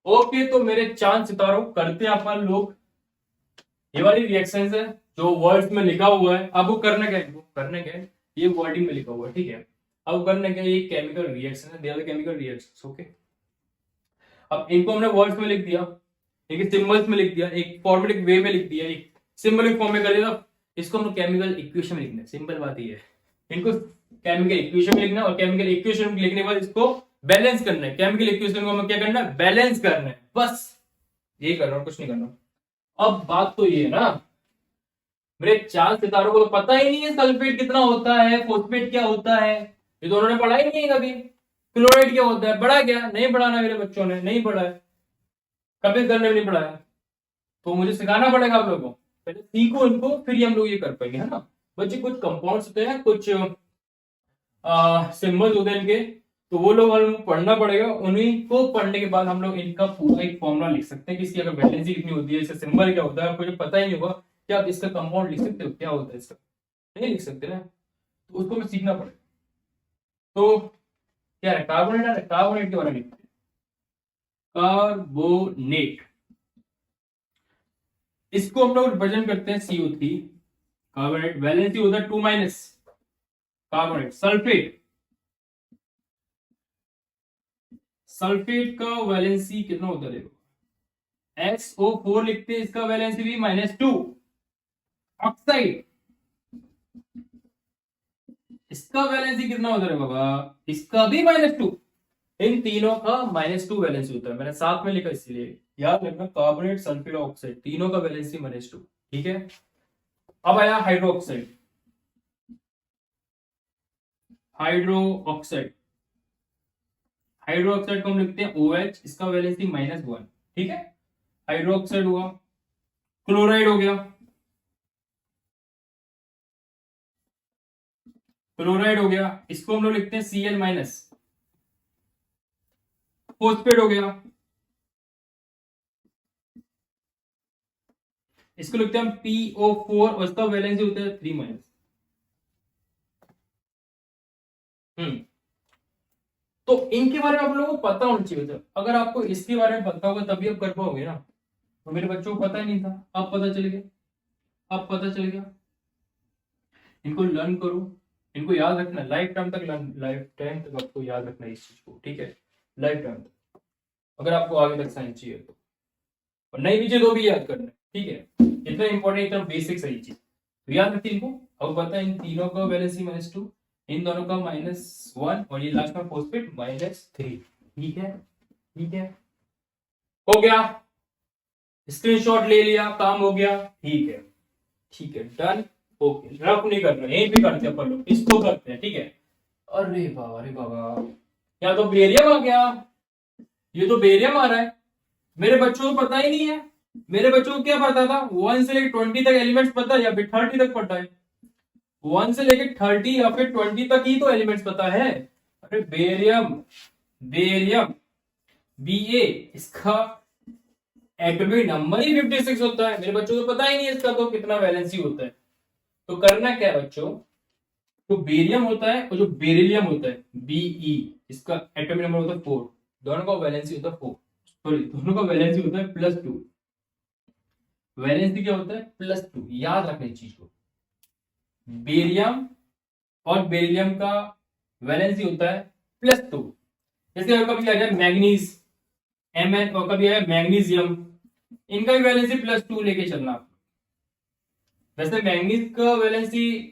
Okay, तो मेरे चांद सितारों करते हैं अपन लोग ये वाली रिएक्शन है जो वर्ड्स में लिखा हुआ है। अब वो करना क्या है, ये वर्डिंग में लिखा हुआ है, ठीक है। अब करना क्या है, ये केमिकल रिएक्शन है, they are chemical reactions, okay. अब इनको हमने वर्ड्स में लिख दिया, एक सिंबल्स में लिख दिया, एक फॉर्मेटिक वे में लिख दिया, एक सिंबलिक फॉर्म में कर दिया। इसको हम केमिकल इक्वेशन में लिखना है, सिंपल बात ये है। इनको केमिकल इक्वेशन में लिखना है और केमिकल इक्वेशन लिखने के बाद इसको बैलेंस करना है। केमिकल इक्वेशन को हमें क्या करना है, बैलेंस करना है, बस ये करना है, कुछ नहीं करना। अब बात तो ये है ना, मेरे चार सितारों को तो पता ही नहीं है सल्फेट कितना होता है, फॉस्फेट क्या होता है, ये तो उन्होंने पढ़ा ही नहीं है कभी। क्लोराइड क्या होता है पढ़ा क्या, नहीं पढ़ाना, मेरे बच्चों ने नहीं पढ़ा है, कभी करने में नहीं पढ़ा है। तो मुझे सिखाना पड़ेगा आप लोगों को, पहले सीखो इनको, फिर ही हम लोग ये कर पाएंगे, है ना। बच्चे कुछ कंपाउंड्स होते हैं, कुछ सिंबल्स होते हैं इनके, तो वो लोग हम पढ़ना पड़ेगा। उन्हीं को पढ़ने के बाद हम लोग इनका पूरा एक फॉर्मूला लिख सकते हैं कि इसकी अगर वैलेंसी कितनी होती है, इसका सिंबल क्या होता है, आपको जो पता ही नहीं होगा क्या आप इसका कंपाउंड लिख सकते हो, क्या होता है इसका, नहीं लिख सकते ना, तो उसको भी सीखना पड़ेगा। तो क्या है, कार्बोनेट है, कार्बोनेट के बारे में लिखते हैं, कार्बोनेट, इसको हम लोग रिप्रेजेंट करते हैं CO3, कार्बोनेट, वैलेंसी होता है 2-। कार्बोनेट, सल्फेट, सल्फेट का वैलेंसी कितना होता है देखो, SO4 लिखते हैं, इसका वैलेंसी भी -2। ऑक्साइड, इसका वैलेंसी कितना होता है बाबा, इसका भी -2। इन तीनों का -2 वैलेंसी होता है, मैंने साथ में लिखा इसलिए याद रखना, कार्बोनेट, सल्फेट, ऑक्साइड, तीनों का वैलेंसी -2, ठीक है। अब आया हाइड्रोक्साइड, हाइड्रोक्साइड, हाइड्रोक्साइड को हम लिखते हैं OH, इसका वैलेंसी -1, ठीक है। हाइड्रोक्साइड हुआ। क्लोराइड हो गया, क्लोराइड हो गया, इसको हम लोग लिखते हैं Cl-। फोस्फेट हो गया, इसको लिखते हैं हम PO4 और इसका वैलेंसी होता है 3-। तो इनके बारे में आप लोगों को पता होना चाहिए था। अगर आपको इसके बारे में पता होगा तभी आप कर पाओगे ना, तो मेरे बच्चों को पता ही नहीं था, अब पता चल गया, अब पता चल गया। इनको लर्न करो, इनको याद रखना, लाइफ टाइम तक लर्न, लाइफ टाइम तक आपको याद रखना इस चीज को, ठीक है, लाइफ टाइम तक, अगर आपको आगे तक साइंस चाहिए तो। और नई चीजें तो भी याद करना है, ठीक है, इतना इंपॉर्टेंट, इतना बेसिक सही चीज तो याद रखिए इनको। अब पता है इन तीनों का वैलेंसी -2, इन दोनों का -1 और ये लास्ट में फॉस्फेट -3, ठीक है, ठीक है, हो गया, स्क्रीनशॉट ले लिया, काम हो गया, ठीक है, ठीक है, डन, ओके। रफ नहीं करना, यहीं पे करते हैं अपन लोग, इसको करते हैं, ठीक है। अरे बाबा, अरे बाबा, क्या तो बेरियम आ गया, ये तो बेरियम आ रहा है, मेरे बच्चों को पता ही नहीं है। मेरे बच्चों को क्या पता था, 1 से लेकर 20 तक एलिमेंट्स पता है या फिर 30 तक पता है, 1 से लेकर 30 या फिर 20 तक ही तो एलिमेंट्स पता है। अरे बेरियम, बेरियम Ba, इसका एटॉमिक नंबर ही 56 होता है, मेरे बच्चों को पता ही नहीं है इसका तो कितना वैलेंसी होता है। तो करना क्या है बच्चों, जो बेरियम होता है और जो बेरिलियम होता है Be, इसका एटॉमिक नंबर होता है 4, दोनों का वैलेंसी होता है 4, सॉरी दोनों का वैलेंसी होता है +2, वैलेंसी क्या होता है +2, याद रखना इस चीज को। बेरियम और बेरिलियम का वैलेंसी होता है +2। जैसे कभी आ जाए मैग्नीज, Mn, और कभी आया मैग्नीशियम, इनका भी वैलेंसी +2 लेके चलना। वैसे मैग्नीज का वैलेंसी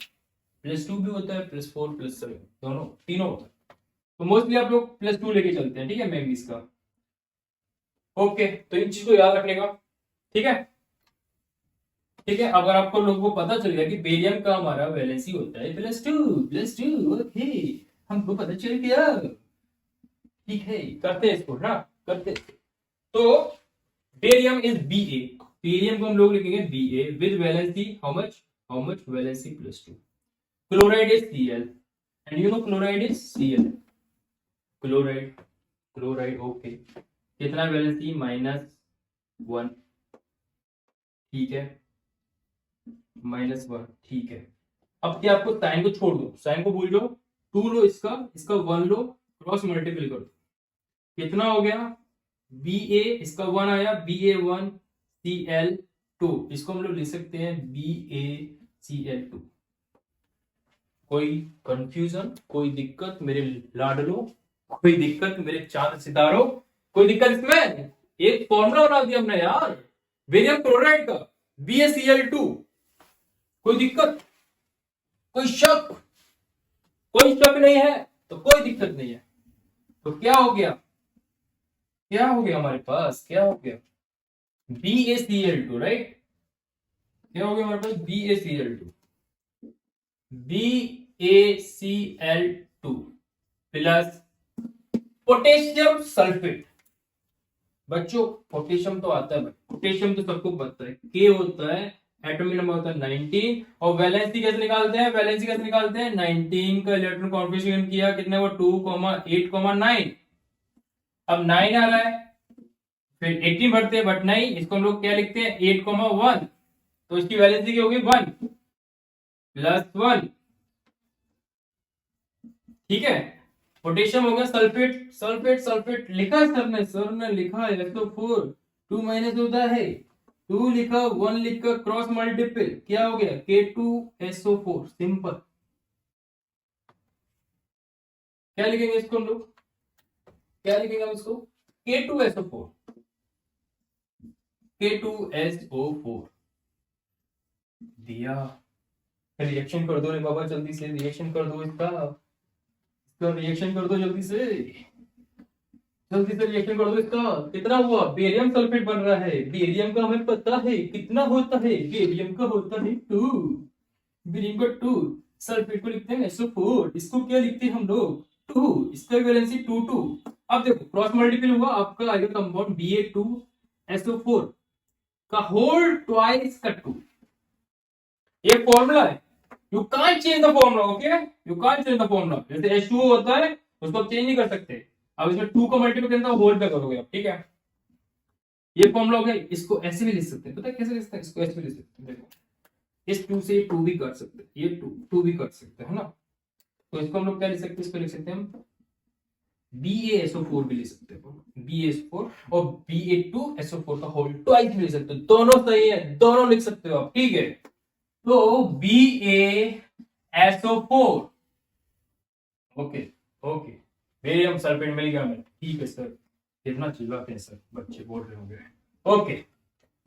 +2 भी होता है, +4 +7 दोनों, तीनों होता है, तो मोस्टली आप लोग +2 लेके चलते हैं, ठीक है, मैग्नीज का। ओके, तो इन चीज को याद रखने का, ठीक है, ठीक है। अगर आपको लोगों को पता चल गया कि बेरियम का हमारा वैलेंसी होता है +2, ओके, हमको पता चल गया, ठीक है, करते हैं इसको ना, करते। तो बेरियम इज Ba, बेरियम को हम लोग लिखेंगे Ba with valency how much valency +2। Chloride is Cl and you know chloride is Cl, chloride, chloride, okay, कितना वैलेंसी -1, ठीक है, -1, ठीक है। अब क्या, आपको साइन को छोड़ दो, साइन को भूल जाओ, 2 लो, इसका 1 लो, क्रॉस मल्टीपल कर दो, कितना हो गया बी ए, इसका 1 आया, BA1Cl2, इसको हम लोग लिख सकते हैं BaCl2। कोई कंफ्यूजन, कोई दिक्कत मेरे लाडलो, कोई दिक्कत मेरे चांद सितारों, कोई दिक्कत इसमें? एक फॉर्मूला बना दिया हमने यार बेरियम क्लोराइड का, BaCl2। कोई दिक्कत, कोई शक? कोई शक नहीं है तो कोई दिक्कत नहीं है। तो क्या हो गया, क्या हो गया हमारे पास, क्या हो गया? BaCl2, right? क्या हो गया हमारे पास? BaCl2, BaCl2 plus potassium sulphate. बच्चों पोटेशियम तो आता है भाई, पोटेशियम तो सबको पता है, के होता है, एटॉमिक नंबर होता है 19, और वैलेंसी कैसे निकालते हैं? वैलेंसी कैसे निकालते हैं? 19 का इलेक्ट्रॉन कॉन्फिगरेशन किया, कितना हुआ? 2,8,9। अब 9 आ रहा है, फिर 18 भरते हैं, बट नहीं, इसको हम लोग क्या लिखते हैं? 8,1। तो इसकी वैलेंसी क्या होगी? 1 प्लस 1। ठीक है, पोटेशियम हो गया सल्फेट, सल्फेट सल्फेट लिखा है सर ने लिखा है SO4, 2 माइनस होता है, 2 लिखा, 1 लिखा, क्रॉस मल्टीपल, क्या हो गया? K2SO4, simple. क्या लिखेंगे इसको हम लोग? क्या लिखेंगे हम इसको? K2SO4, K2SO4 दिया। रिएक्शन कर दो रे बाबा, जल्दी से रिएक्शन कर दो, इसका रिएक्शन कर दो जल्दी से, जल्दी से रिएक्शन कर दो इसका। कितना हुआ? बेरियम सल्फेट बन रहा है, बेरियम का हमें पता है कितना होता है, बेरियम का होता है 2, बेरियम का 2, सल्फेट को लिखते हैं SO4, इसको क्या लिखते हैं हम लोग? 2, इसका वैलेंसी 2 2। अब देखो क्रॉस मल्टीपल हुआ, आपका आएगा कंपाउंड Ba2SO4 का होल ट्वाइस का 2। ये फॉर्मूला है, you can't change the formula, okay? You can't change the formula. जैसे H2O होता है उसको आप चेंज नहीं कर सकते, अब इसमें 2 को मल्टीप्लाई करना होल पे करोगे आप, ठीक है? ये फॉर्मूला हो गया, इसको ऐसे भी लिख सकते हैं, पता है कैसे लिख सकते हैं? इसको ऐसे भी लिख सकते हैं, देखो इस 2 से 2 भी कर सकते हैं, ये 2 भी कर सकते हैं, है ना? तो इसको हम लोग क्या लिख सकते हैं? इसको लिख सकते हैं हम BaSO4 भी लिख सकते हैं, BaSO4, और Ba2SO4 का होल ट्वाइस भी लिख सकते हो, दोनों सही है, दोनों लिख सकते हो आप, ठीक है? तो BaSO4, okay okay, barium sulphate मिल गया हमें, ठीक है सर, कितना चिल्लाते हैं सर, बच्चे बोल रहे होंगे। ओके,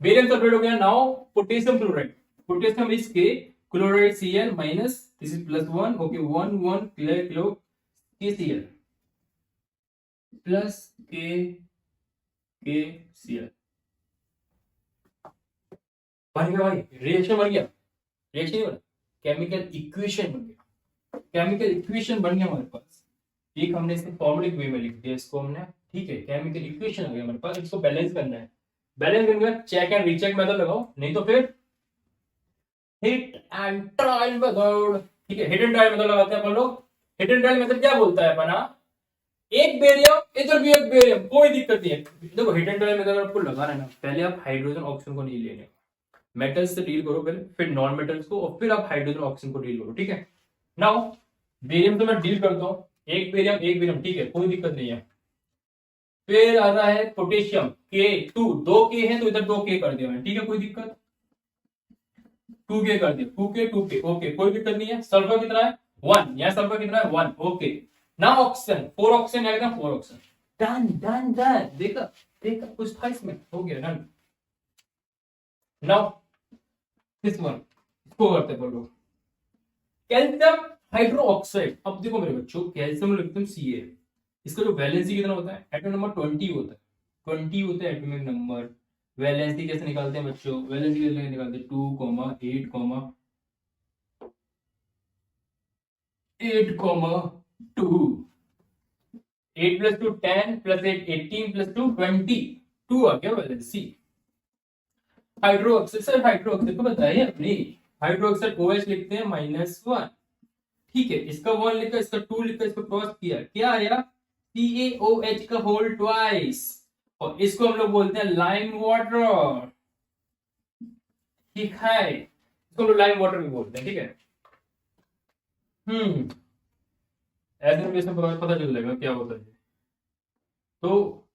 बेरियम सल्फेट हो गया। Now potassium chloride, potassium is K, chloride Cl minus, this is +1, okay, 1 1 kilo KCl plus KCl बन गया भाई, रिएक्शन बन गया, रिएक्शन नहीं बना, केमिकल इक्वेशन बन गया, केमिकल इक्वेशन बन गया हमारे पास। एक हमने इसे फॉर्मुलिक वे में लिख दिया इसको हमने, ठीक है? केमिकल इक्वेशन आ गया हमारे पास, इसको बैलेंस करना है, बैलेंस करने के बाद चेक एंड रीचेक मेथड लगाओ, नहीं तो फिर हिट एंड ट्रायल मेथड, ठीक है? हिट एंड ट्रायल मेथड लगाते हैं अपन लोग। हिट एंड ट्रायल मेथड क्या बोलता है अपना? एक बेरियम इधर भी एक बेरियम, कोई दिक्कत नहीं है। देखो हिट एंड ट्रायल मेथड आपको लगा रहा है ना, पहले आप हाइड्रोजन ऑक्सीजन को नहीं लेने, मेटल्स से डील करो पहले, फिर नॉन मेटल्स को, और फिर आप हाइड्रोजन ऑक्सीजन को डील करो, ठीक है? नाउ बेरियम तो मैं डील करता हूँ, एक बेरियम, ठीक है, कोई दिक्कत नहीं है। फिर आ रहा है पोटेशियम K2, 2 K है तो इधर 2 K कर दिया मैंने, ठीक है, कोई दिक्कत? 2 K कर दिया, 2 K, ओके, कोई दिक्कत नहीं है। सल्फर कितना है? 1, यहाँ सल्फर कितना है? 1, ओके। ना ऑक्सीजन, 4 ऑक्सीजन आएगा, 4 ऑक्सीजन, डन डन डन, देखा देखा, कुछ था इसमें, हो गया डन। नाउ दिस वन, इसको करते बोलो कैल्शियम हाइड्रोक्साइड। अब देखो मेरे बच्चों, कैल्शियम लिखते हैं Ca, इसका जो वैलेंसी कितना होता है? एटॉमिक नंबर 20 होता है, 20 होता है एटॉमिक नंबर। वैलेंसी कैसे निकालते हैं बच्चों? वैलेंसी कैसे निकालते हैं? 2, 8, 2, 8 प्लस 2 10 प्लस 8 18 प्लस 2 20, 2 आ गया वैलेंसी। हाइड्रोक्साइड, सर हाइड्रोक्साइड को बताइए अपनी, हाइड्रोक्साइड OH लिखते हैं -1, ठीक है? इसका 1 लिखा, इसका 2 लिखा, इसको क्रॉस किया, क्या आया? CaOH का होल ट्वाइस, और इसको हम लोग बोलते हैं लाइम वाटर, ठीक है? इसको हम लोग लाइम वाटर भी बोलते हैं, ठीक है? ऐसे में इसमें पता चल जाएगा क्या होता है। तो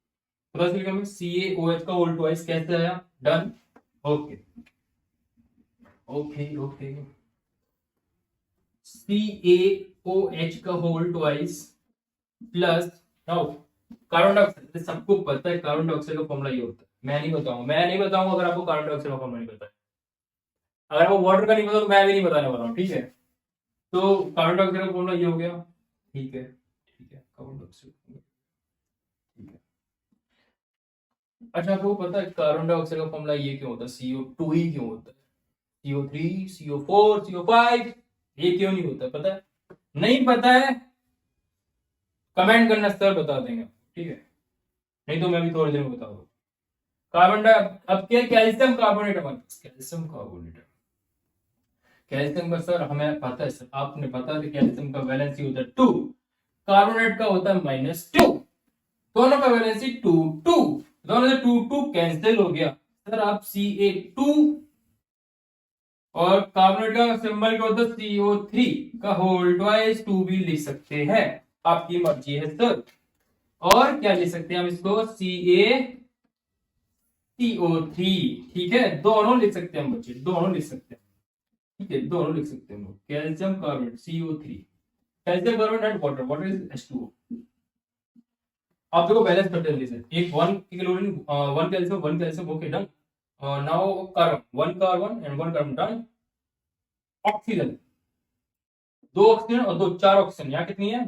पता चल गया हमें CaOH का होल ट्वाइस कैसे आया। Done. Okay okay okay. CaOH का whole twice plus, now carbon dioxide, सबको पता है कार्बन डाइऑक्साइड का फॉर्मूला ये होता है। मैं नहीं बताऊंगा अगर आपको कार्बन डाइऑक्साइड का फॉर्मूला नहीं पता है। अगर आपको वाटर का नहीं पता तो मैं भी नहीं बताने वाला हूँ, ठीक है। तो कार्बन डाइऑक्साइड का फॉर्मूला ये हो गया, ठीक है ठीक है, कार्बन डाइऑक्साइड, ठीक है। अच्छा, आपको पता है कार्बन डाइऑक्साइड का फॉर्मूला ये क्यों होता है, CO2 ही क्यों होता है, CO3, CO4, CO5 ये क्यों नहीं होता, पता है? नहीं पता है, कमेंट करना, सर बता देंगे, ठीक है। नहीं तो मैं भी थोड़ी देर में बता दूं। कार्बन डाइ अब क्या, कैल्शियम कार्बोनेट, हमारे पास कैल्शियम कार्बोनेट, कैल्शियम का सर हमें पता है, सर आपने पता है कैल्शियम का वैलेंसी होता है 2, कार्बोनेट का होता है -2, दोनों का वैलेंसी 2 2, दोनों से 2 2 कैंसिल हो गया। सर आप Ca2 और कार्बोनेट का सिंबल क्या होता है CO3 का होल ट्वाइस 2 भी लिख सकते हैं, आपकी मर्जी है सर। और क्या लिख सकते हैं हम इसको, CaCO3, ठीक है, दोनों लिख सकते हैं हम बच्चे, दोनों लिख सकते हैं, ठीक है, दोनों लिख सकते हैं हम। Calcium carbonate CO3, calcium carbonate and water, water is H2O। आप देखो बैलेंस करते हैं जल्दी से, एक 1 chlorine 1 calcium okay done. Now carbon 1 carbon and 1 carbon done. Oxygen 2 oxygen और 2 4 ऑक्सीजन, यहाँ कितनी है,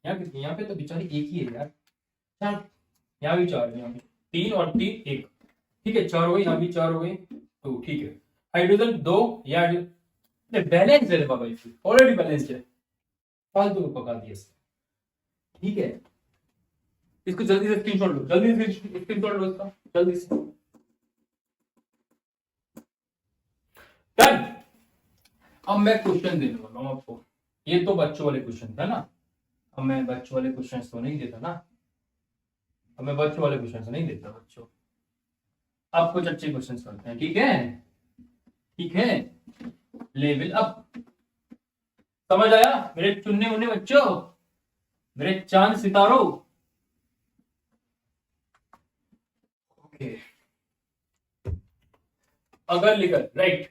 यहाँ कितनी, यहाँ पे तो बेचारी एक ही है यार, चार, यहाँ भी 4 है, यहाँ भी 3 और 3 1, ठीक है 4 हो गई, यहाँ भी 4 हो गई, तो ठीक है। हाइड्रोजन 2, यहाँ बैलेंस है बाबा, ऑलरेडी बैलेंस है, फालतू को पका दिया, ठीक है। इसको जल्दी से स्क्रीनशॉट लो, जल्दी से स्क्रीनशॉट लो इसका, जल्दी से, डन। अब मैं क्वेश्चन देने वाला हूं आपको, ये तो बच्चों वाले क्वेश्चन था ना, अब मैं बच्चों वाले क्वेश्चन तो नहीं देता ना, अब मैं बच्चों वाले क्वेश्चन तो नहीं देता बच्चों, अब कुछ अच्छे क्वेश्चन करते हैं, ठीक है, ठीक है। लेवल अप, समझ आया मेरे चुनने मुन्ने बच्चों, मेरे चांद सितारों, ओके। अगर लिखा right,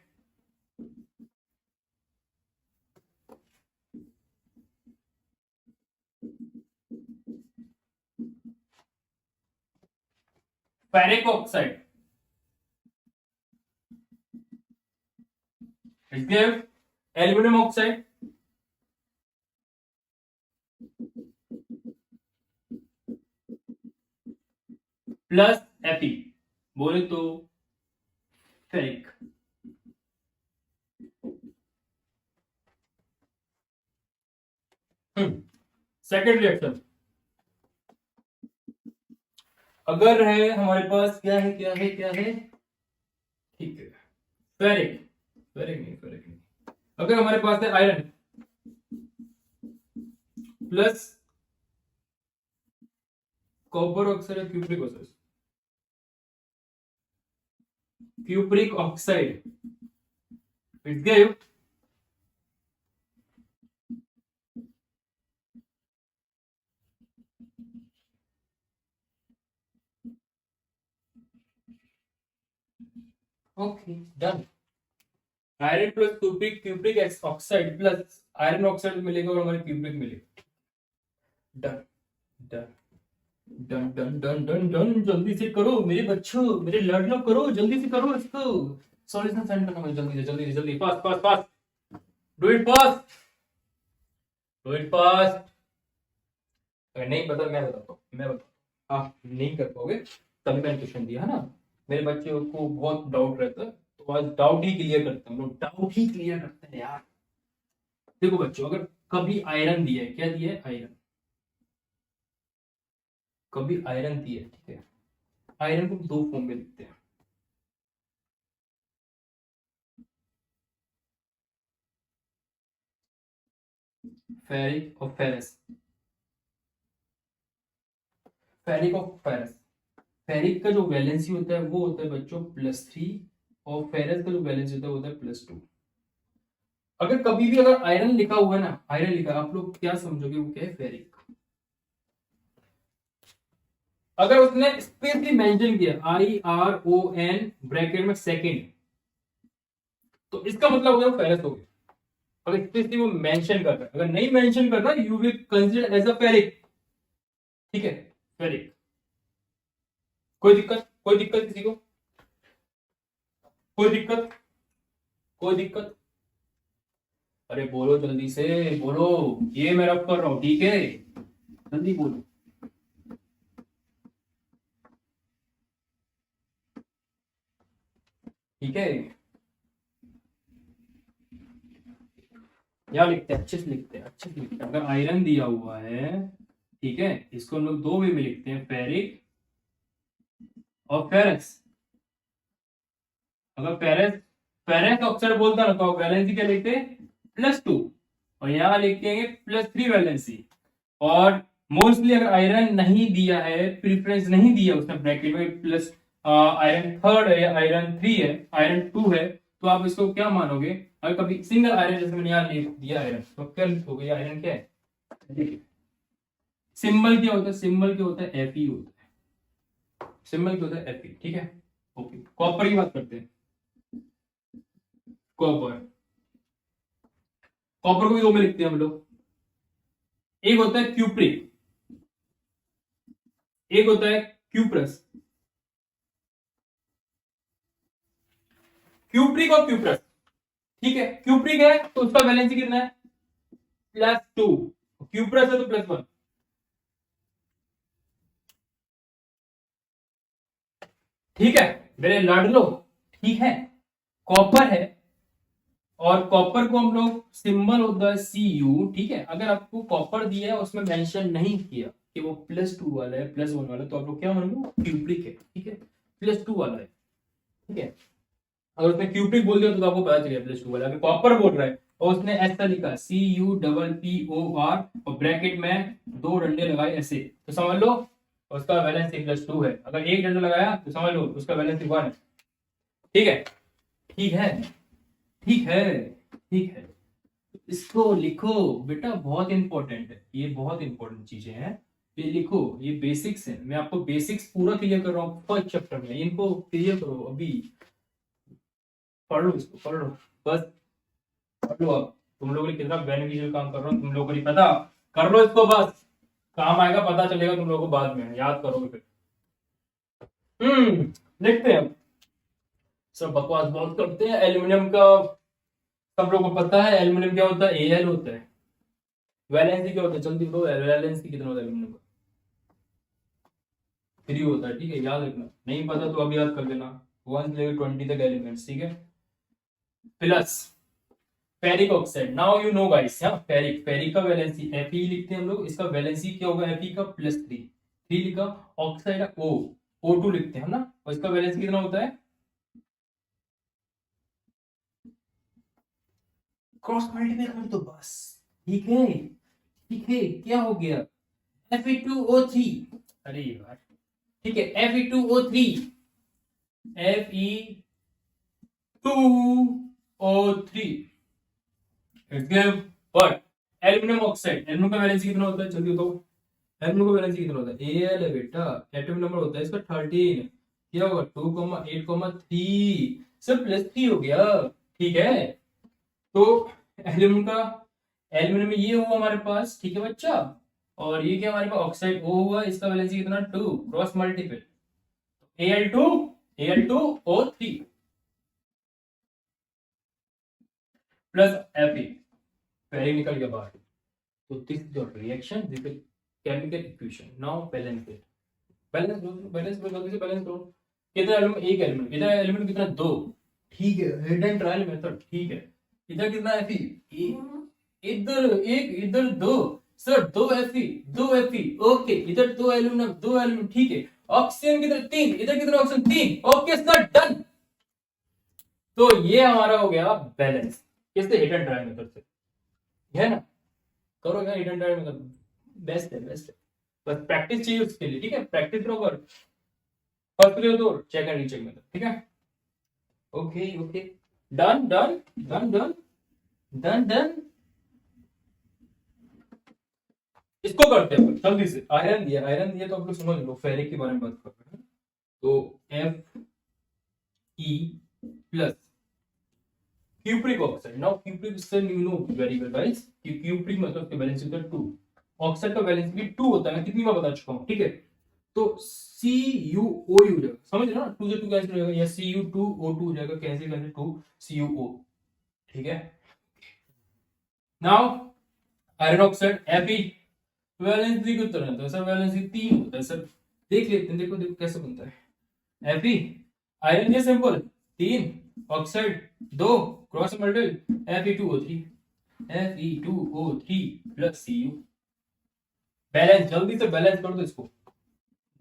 ferric oxide aluminium oxide plus Fe, बोले तो फेरिक। सेकेंड रिएक्शन, अगर है हमारे पास, क्या है क्या है क्या है, ठीक है, फेरिक, फेरिक नहीं, अगर हमारे पास है iron plus copper oxide, cupric oxide, it give okay done. Iron plus cupric oxide plus iron oxide मिलेगा और हमारे क्यूप्रिक मिलेगा, done done done done done done done, जल्दी से करो मेरे बच्चों, मेरे लड़लों, करो जल्दी से, करो इसको सॉल्यूशन सेंड करना मुझे, जल्दी से जल्दी से जल्दी, fast fast fast, do it fast, do it fast. अगर नहीं पता मैं बताता हूँ, मैं बताता हूँ, आप नहीं कर पाओगे, तभी मैंने क्वेश्चन दिया है ना, मेरे बच्चे को बहुत डाउट रहता है, तो आज डाउट ही क्लियर करते हैं हम लोग, डाउट ही क्लियर करते हैं यार। देखो बच्चों, अगर कभी आयरन दिया है, क्या दिया है आयरन, कभी आयरन दिया है, ठीक है, आयरन को 2 फॉर्म में लिखते हैं, फेरिक और फेरस, फेरिक और फेरस। फेरिक का जो वैलेंसी होता है वो होता है बच्चों +3, और फेरस का जो वैलेंसी होता है वो होता है +2। अगर कभी भी अगर आयरन लिखा हुआ है ना, आयरन लिखा, आप लोग क्या समझोगे वो क्या है, फेरिक। अगर उसने स्पेशली मेंशन किया IRON ब्रैकेट में सेकंड, तो इसका मतलब हो गया फेरस हो गया। अगर स्पेशली वो मेंशन कर रहा है, अगर नहीं मेंशन कर रहा, you will consider as a ferric. ठीक है, फेरिक। कोई दिक्कत, कोई दिक्कत किसी को, कोई दिक्कत, कोई दिक्कत? अरे बोलो जल्दी से, बोलो। ये मैं रब कर रहा हूं, ठीक है, जल्दी बोलो। ठीक है, क्या लिखते हैं, अच्छे से लिखते हैं, अच्छे से लिखते हैं। अगर आयरन दिया हुआ है, ठीक है, इसको हम लोग दो वे में लिखते हैं, फेरिक और फेरस। अगर फेरस, फेरस ऑक्साइड बोलता ना, तो वैलेंसी क्या लिखते हैं, +2, और यहाँ लिखेंगे +3 वैलेंसी। और मोस्टली अगर आयरन नहीं दिया है, प्रीफरेंस नहीं दिया उसने ब्रैकेट में, प्लस आयरन थर्ड है, आयरन 3 है, आयरन 2 है, तो आप इसको क्या मानोगे? अगर कभी सिंगल आयरन, जैसे मैंने यहाँ लिख दिया आयरन, तो क्या लिखोगे? आयरन क्या है? सिंबल क्या होता है? सिंबल क्या होता है? Fe होता है। सिंबल क्या होता है? Fe। ठीक है, ओके। कॉपर की बात करते हैं। कॉपर, कॉपर को भी दो में लिखते हैं हम लोग। एक होता है क्यूप्रिक, एक होता है क्यूप्रस। क्यूप्रिक और क्यूप्रस, ठीक है। क्यूप्रिक है तो उसका वैलेंसी कितना है? +2। क्यूप्रस है तो +1। ठीक है मेरे लाडलो, ठीक है। कॉपर है, और कॉपर को हम लोग सिंबल होता है Cu। ठीक है, अगर आपको कॉपर दिया है, उसमें मेंशन नहीं किया कि वो +2 वाला है, +1 वाला है, तो आप लोग क्या मानोगे? क्यूप्रिक है। ठीक है, +2 वाला है। ठीक है, अगर उसने क्यूप्रिक बोल दिया तो आपको पता चलेगा +2 वाला। अगर कॉपर बोल रहा है और उसने ऐसा लिखा CuPPOR और ब्रैकेट में दो डंडे लगाए ऐसे, तो समझ लो उसका वैलेंसी +2 है। अगर एक डंडा लगाया तो समझ लो उसका वैलेंसी 1 है। ठीक है, ठीक है, ठीक है, ठीक है। इसको लिखो बेटा, बहुत इंपॉर्टेंट है ये, बहुत इंपॉर्टेंट चीजें हैं। ये लिखो, ये बेसिक्स है। मैं आपको बेसिक्स पूरा क्लियर कर रहा हूँ फर्स्ट चैप्टर में, इनको क्लियर करो अभी। पढ़ लो इसको, पढ़ लो बस, पढ़ लो। अब तुम लोगों ने कितना बेनिफिशियल काम कर रहा हूँ तुम लोगों को नहीं पता, कर लो इसको बस। काम आएगा, पता चलेगा तुम लोगों को बाद में, याद करोगे फिर। लिखते हैं। सब बकवास बहुत करते हैं एल्यूमिनियम का। सब लोगों को पता है एल्यूमिनियम क्या होता है? Al होता है। वैलेंसी क्या होता है? जल्दी बताओ, वैलेंसी कितना होता है एल्यूमिनियम का? 3 होता है। ठीक है, याद रखना, नहीं पता तो अभी याद कर लेना। 1 से लेकर 20 तक एलिमेंट्स, ठीक है। Plus ferric oxide, now you know guys. हाँ, फेरिक, फेरिक का वैलेंसी Fe लिखते हैं हम लोग, इसका वैलेंसी क्या होगा? Fe का +3, 3 लिखा। ऑक्साइड O2 लिखते हैं हम ना, और इसका वैलेंसी कितना होता है? क्रॉस मल्टीप्लाई कर दो बस। ठीक है, ठीक है, क्या हो गया? Fe2O3, अरे यार, ठीक है, Fe2O3, Fe2O3 but aluminium oxide, aluminium का वैलेंसी कितना होता है? जल्दी बताओ, एल्यूमिनियम का वैलेंसी कितना होता है? Al है बेटा, एटॉमिक नंबर होता है इसका 13। क्या होगा? 2,8,3, सब +3 हो गया। ठीक है, तो एल्यूमिनियम का, एल्यूमिनियम में ये हुआ हमारे पास, ठीक है बच्चा। और ये क्या हमारे पास? ऑक्साइड O हुआ, इसका वैलेंसी कितना? 2, cross multiple Al2, Al2O3 plus Fe, पहले निकल गया बाहर। तो this is your reaction, this is chemical equation. Now balance it, balance दो, बैलेंस दो, जल्दी से बैलेंस दो। कितना एलिमेंट? एक एलिमेंट। इधर एलिमेंट कितना? 2। ठीक है, हिट एंड ट्रायल मेथड, ठीक है। इधर कितना Fe? इधर एक, इधर 2। Sir 2 Fe, 2 Fe, okay. इधर 2 एल्यूमिनियम, 2 एल्यूमिनियम, ठीक है। ऑक्सीजन किधर? 3। इधर कितना ऑक्सीजन? 3, okay sir, done. तो ये हमारा हो गया बैलेंस, किससे? हिट एंड ट्रायल मेथड से, है ना? करो यार, hit and trial method best है, बेस्ट है। बस प्रैक्टिस चाहिए उसके लिए, ठीक है। प्रैक्टिस करो, कर फर्स्ट करो तो चेक एंड रीचेक मेथड, ठीक है। Okay, okay, done, done, done, done, done, done. इसको करते हैं जल्दी से। आयरन दिया तो आप लोग समझ लो, फेरिक के बारे में बात कर रहे हैं। तो Fe+ cupric oxide. Now cupric oxide you know very well guys, cupric मतलब उसका वैलेंसी होता है 2, ऑक्साइड का वैलेंसी भी 2 होता है, मैं कितनी बार बता चुका हूं, ठीक है। तो CuOU हो जाएगा, समझ रहे हो ना, 2 से 2 कैंसिल हो जाएगा, या Cu2O2 हो जाएगा, कैंसिल कैंसिल 2 CuO, ठीक है। Now iron oxide Fe valency कितना रहता है सर, वैलेंसी 3 होता है सर, देख लेते हैं, देखो देखो कैसे बनता है। Fe आयरन ये simple 3, oxide 2, cross multiple Fe2O3 plus Cu। Balance, जल्दी से बैलेंस कर दो इसको।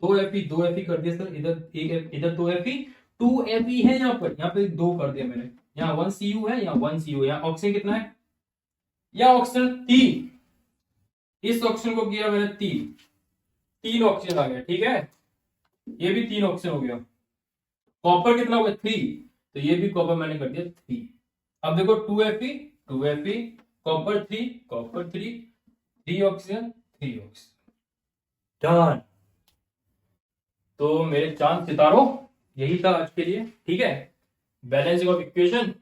2 Fe कर दिया सर, इधर एक, इधर 2 Fe 2 Fe है, यहाँ पे 2 कर दिया मैंने, यहाँ 1 Cu है, यहाँ 1 Cu, यहाँ ऑक्सीजन कितना है, यहाँ ऑक्सीजन 3, इस ऑक्सीजन को किया मैंने 3 ऑक्सीजन आ गया, ठीक है, ये भी 3 ऑक्सीजन हो गया। कॉपर कितना हो गया 3, तो ये भी कॉपर मैंने कर दिया 3। अब देखो 2Fe copper 3 oxygen 3 oxygen, done. तो मेरे चांद सितारों यही था आज के लिए, ठीक है। बैलेंसिंग ऑफ इक्वेशन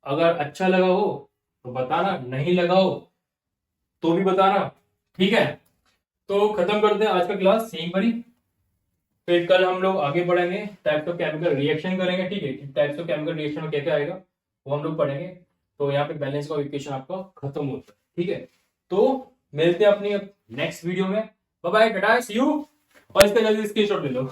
अगर अच्छा लगा हो तो बताना, नहीं लगा हो तो भी बताना, ठीक है। तो खत्म करते हैं आज का क्लास यहीं पर ही, फिर कल हम लोग आगे बढ़ेंगे, टाइप्स ऑफ केमिकल रिएक्शन करेंगे, ठीक है। टाइप्स ऑफ केमिकल रिएक्शन में क्या क्या आएगा वो हम लोग पढ़ेंगे। तो यहाँ पे बैलेंस ऑफ इक्वेशन आपका खत्म होता है, ठीक है। तो मिलते हैं अपनी नेक्स्ट वीडियो में, bye bye, tata, see you. और इसका जल्दी स्क्रीनशॉट ले लो।